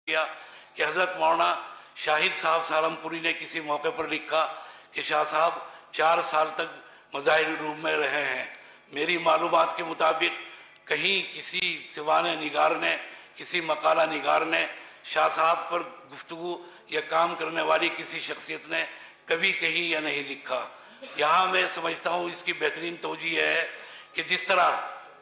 किया कि हज़रत मौलाना शाहिद साहब सालमपुरी ने किसी मौके पर लिखा कि शाह साहब 4 साल तक मज़ाहिर रूम में रहे हैं। मेरी मालूमात के मुताबिक कहीं किसी सिवाने निगार ने, किसी मकाला निगार ने शाह साहब पर गुफ्तगू या काम करने वाली किसी शख्सियत ने कभी कहीं या नहीं लिखा। यहाँ मैं समझता हूँ इसकी बेहतरीन तौजीह है कि जिस तरह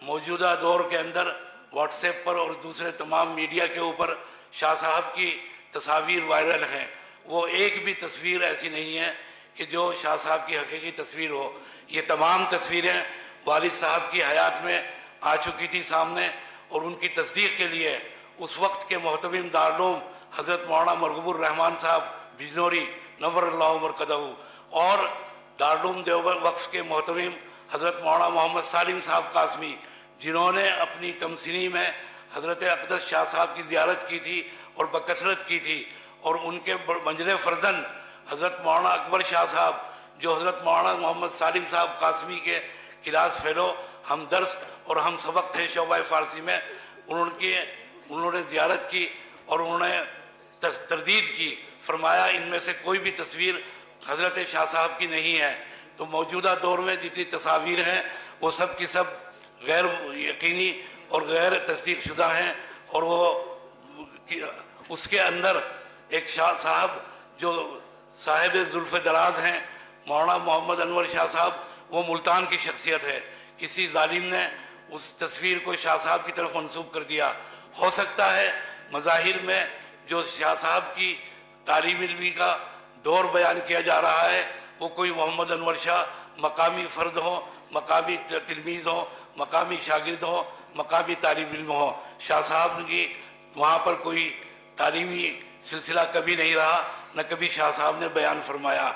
मौजूदा दौर के अंदर व्हाट्सएप पर और दूसरे तमाम मीडिया के ऊपर शाह साहब की तस्वीर वायरल हैं, वो एक भी तस्वीर ऐसी नहीं है कि जो शाह साहब की हकीकी तस्वीर हो। ये तमाम तस्वीरें वालिद साहब की हयात में आ चुकी थी सामने, और उनकी तस्दीक के लिए उस वक्त के मोहतमिम दारुल हज़रत मौलाना मरगूबुर रहमान साहब बिजनौरी नव्वरल्लाहु मरकदहू और दारुल देवबंद वक्फ के मोहतमिम हज़रत मौलाना मोहम्मद सालिम साहब कासमी, जिन्होंने अपनी कमसिनी में हज़रत अक़दस शाह साहब की ज़ियारत की थी और बकसरत की थी, और उनके मंजले फ़र्जन हज़रत मौलाना अकबर शाह साहब जो हज़रत मौलाना मोहम्मद सालिम साहब कासमी के क्लास फेलो हम दर्स और हम सबक थे शोबा फ़ारसी में, उन्होंने ज़ियारत की और उन्होंने तरदीद की। फरमाया इनमें से कोई भी तस्वीर हज़रत शाह साहब की नहीं है। तो मौजूदा दौर में जितनी तस्वीर हैं वो सब की सब गैर यकीनी और गैर तस्दीक शुदा हैं, और वो उसके अंदर एक शाह साहब जो साहिब जुल्फ़ दराज हैं, मौलाना मोहम्मद अनवर शाह साहब, वो मुल्तान की शख्सियत है। किसी जालिम ने उस तस्वीर को शाह साहब की तरफ मंसूब कर दिया। हो सकता है मज़ाहिर में जो शाह साहब की तालीम इल्मी का दौर बयान किया जा रहा है वो कोई मोहम्मद अनवर शाह मकामी फ़र्द हो, मकामी तिलमीज़ हो, मकामी शागिर्द हो, मकामी तालिब इल्म हो। शाह साहब की वहाँ पर कोई तालीमी सिलसिला कभी नहीं रहा, न कभी शाह साहब ने बयान फरमाया।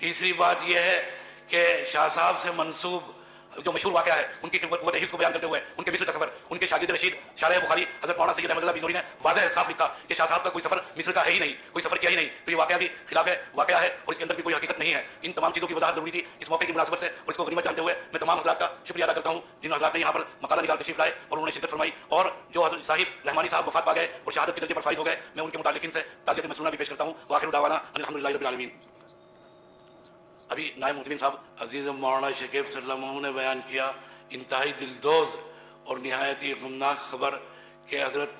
तीसरी बात यह है कि शाह साहब से मंसूब जो मशहूर वाक़या है उनकी क़ुव्वत हिफ़्ज़ को बयान करते हुए उनके मिस्र का सफ़र, उनके शागिर्द रशीद शारह बुखारी हज़रत मौलाना सैयद अहमद बिजनौरी ने वाज़ेह साफ लिखा कि शाह साहब का कोई सफ़र मिस्र का है ही नहीं, कोई सफ़र किया ही नहीं। तो ये वाक़या भी खिलाफ है वाक़या है और इसके अंदर भी कोई हकीकत नहीं है। इन तमाम चीज़ों की वजाहत ज़रूरी थी इस मौके की मुनासबत से, और इसको गनीमत जानते हुए मैं तमाम हज़रात का शुक्रिया अदा करता हूँ जिन हज़रात ने यहाँ पर मकाला निकाल तशरीफ़ लाए और उन्होंने शिरकत फरमाई, और जो साहिब रहमानी साहब वफ़ात पा गए और शहादत के दर्जे पर फाइज हो गए, मैं उनके मुतालिकिन से ताज़ियत मसनूना भी पेश करता हूँ। व आखिर दावाना अल्हम्दुलिल्लाहि रब्बिल आलमीन। अभी नायब मुहतमिम साहब अजीज़ मौलाना शकीब सल्लल्लाहु ने बयान किया इंतहाई दिलदोज़ और नहायत ही गमनाक खबर कि हज़रत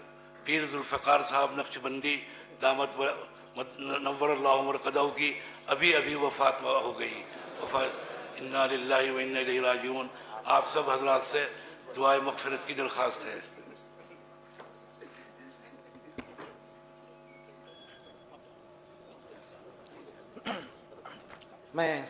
पीर ज़ुल्फ़िकार साहब नक्शबंदी दामत नव्वरल्लाहु मरकदहू की अभी अभी वफ़ात हो गई। इन्ना लिल्लाहि व इन्ना इलैहि राजिऊन। आप सब हज़रात से दुआए मग़फ़िरत की दरख्वास्त है। मैं